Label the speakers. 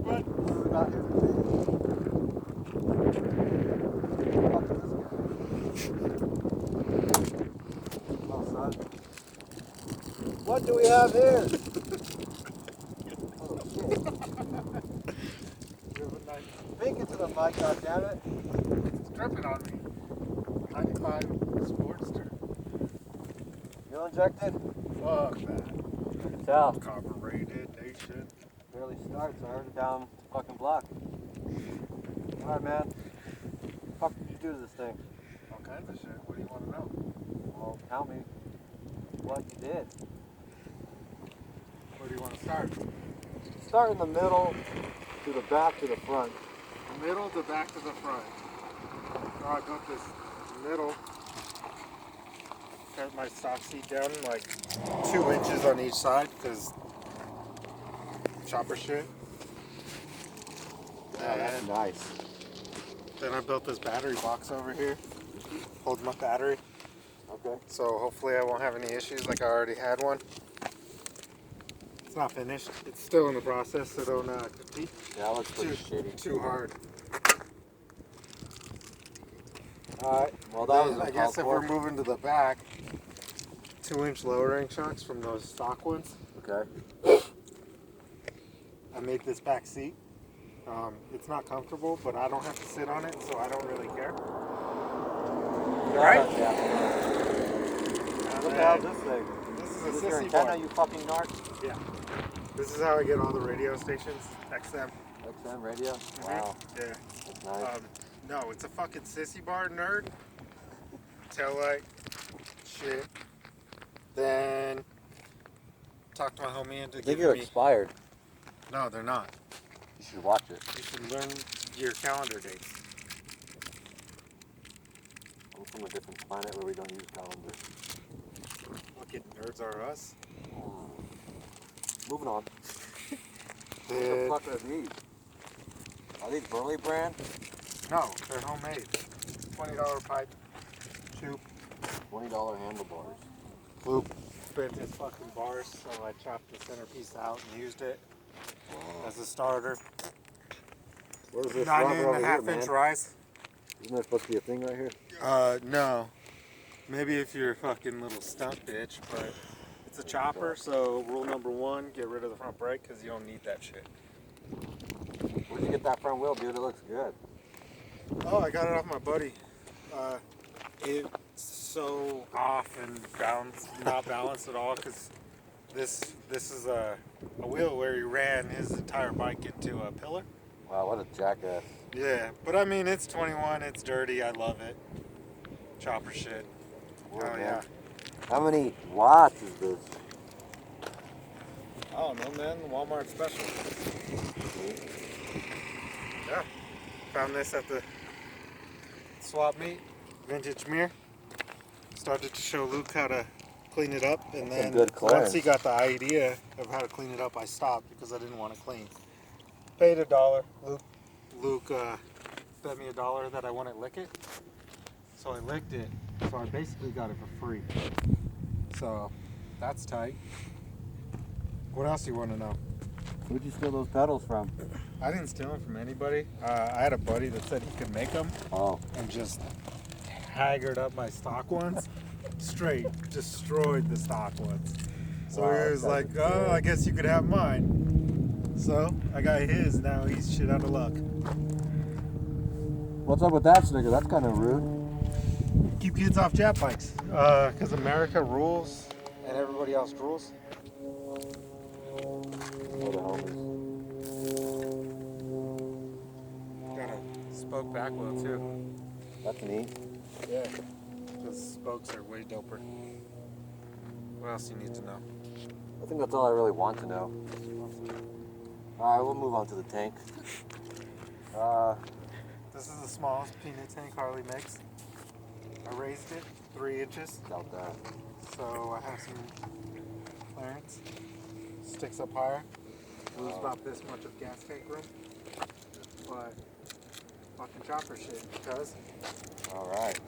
Speaker 1: bud?
Speaker 2: What we got here today? Oh, son. What do we have here? Oh, shit. Speak into the mic, goddammit.
Speaker 1: It's dripping on me. 95 Sportster.
Speaker 2: Fuel injected?
Speaker 1: Fuck that.
Speaker 2: I can tell.
Speaker 1: Carbureted nation.
Speaker 2: Barely starts. I heard it down the fucking block. Alright, man. What the fuck did you do to this thing?
Speaker 1: All kinds of shit. What do you want to know?
Speaker 2: Well, tell me what you did.
Speaker 1: Where do you want to start?
Speaker 2: Start in the middle, to the back, to the front.
Speaker 1: Middle to back to the front. So I built this middle. Cut my stock seat down like 2 inches on each side because chopper shit.
Speaker 2: Oh, that's nice.
Speaker 1: Then I built this battery box over here. Holds my battery.
Speaker 2: Okay.
Speaker 1: So hopefully I won't have any issues like I already had one. It's not finished. It's still in the process, so don't compete
Speaker 2: Yeah, it looks pretty shitty.
Speaker 1: too hard.
Speaker 2: Alright, well that was
Speaker 1: I guess if we're moving to the back, 2-inch lowering shocks from those stock ones.
Speaker 2: Okay.
Speaker 1: I made this back seat. It's not comfortable, but I don't have to sit on it, so I don't really care. Right?
Speaker 2: Yeah. What the hell is this thing?
Speaker 1: This is
Speaker 2: Is
Speaker 1: a
Speaker 2: this your
Speaker 1: sissy
Speaker 2: antenna,
Speaker 1: board.
Speaker 2: you fucking narc?
Speaker 1: Yeah. This is how I get all the radio stations. XM.
Speaker 2: XM radio? Wow.
Speaker 1: Yeah.
Speaker 2: That's nice.
Speaker 1: No, it's a fucking sissy bar, nerd. Taillight. Shit. Then talked my homie into
Speaker 2: I think
Speaker 1: giving
Speaker 2: you're
Speaker 1: me.
Speaker 2: expired.
Speaker 1: No, they're not.
Speaker 2: You should watch it.
Speaker 1: You should learn your calendar dates.
Speaker 2: I'm from a different planet where we don't use calendars.
Speaker 1: Fucking nerds are us.
Speaker 2: Moving on. What the
Speaker 1: Did-
Speaker 2: fuck are these? Are these Burley brand?
Speaker 1: No, they're homemade. $20 pipe. Tube.
Speaker 2: $20 handlebars.
Speaker 1: Loop. Bent his fucking bars, so I chopped the centerpiece out and used it as a starter.
Speaker 2: What is this
Speaker 1: 9.5 inch rise.
Speaker 2: Isn't there supposed to be a thing right here?
Speaker 1: No. Maybe if you're a fucking little stunt bitch, but it's a chopper, so rule number 1, get rid of the front brake because you don't need that shit.
Speaker 2: Where'd you get that front wheel, dude? It looks good.
Speaker 1: Oh, I got it off my buddy. It's so off and not balanced at all because this is a wheel where he ran his entire bike into a pillar.
Speaker 2: Wow, what a jackass.
Speaker 1: Yeah, but I mean, it's 21, it's dirty, I love it. Chopper shit.
Speaker 2: Word,
Speaker 1: Oh,
Speaker 2: man.
Speaker 1: yeah.
Speaker 2: How many watts is this?
Speaker 1: I don't know, man. Walmart special. Yeah. Found this at the swap meet. Vintage mirror. Started to show Luke how to clean it up, and
Speaker 2: That's
Speaker 1: then
Speaker 2: some good
Speaker 1: once he
Speaker 2: clearance.
Speaker 1: got the idea of how to clean it up, I stopped because I didn't want to clean. Paid $1. Luke bet me $1 that I wouldn't lick it. So I licked it. So I basically got it for free. So that's tight. What else do you want to know?
Speaker 2: Where'd you steal those pedals from?
Speaker 1: I didn't steal them from anybody. I had a buddy that said he could make them
Speaker 2: Oh.
Speaker 1: and just haggard up my stock ones. Straight destroyed the stock ones. So
Speaker 2: Wow,
Speaker 1: he was
Speaker 2: that's
Speaker 1: like,
Speaker 2: insane.
Speaker 1: oh, I guess you could have mine. So I got his. Now he's shit out of luck.
Speaker 2: What's up with that sticker? That's kind of rude.
Speaker 1: Keep kids off jet bikes. Because America rules and everybody else rules.
Speaker 2: Oh, the homies.
Speaker 1: Got a spoke back wheel too.
Speaker 2: That's neat.
Speaker 1: Yeah. Because spokes are way doper. What else do you need to know?
Speaker 2: I think that's all I really want to know. Alright, we'll move on to the tank.
Speaker 1: This is the smallest peanut tank Harley makes. I raised it 3 inches,
Speaker 2: Doubt that.
Speaker 1: so I have some clearance. Sticks up higher. Lose about this much of gas tank room. But fucking chopper shit, because
Speaker 2: Alright.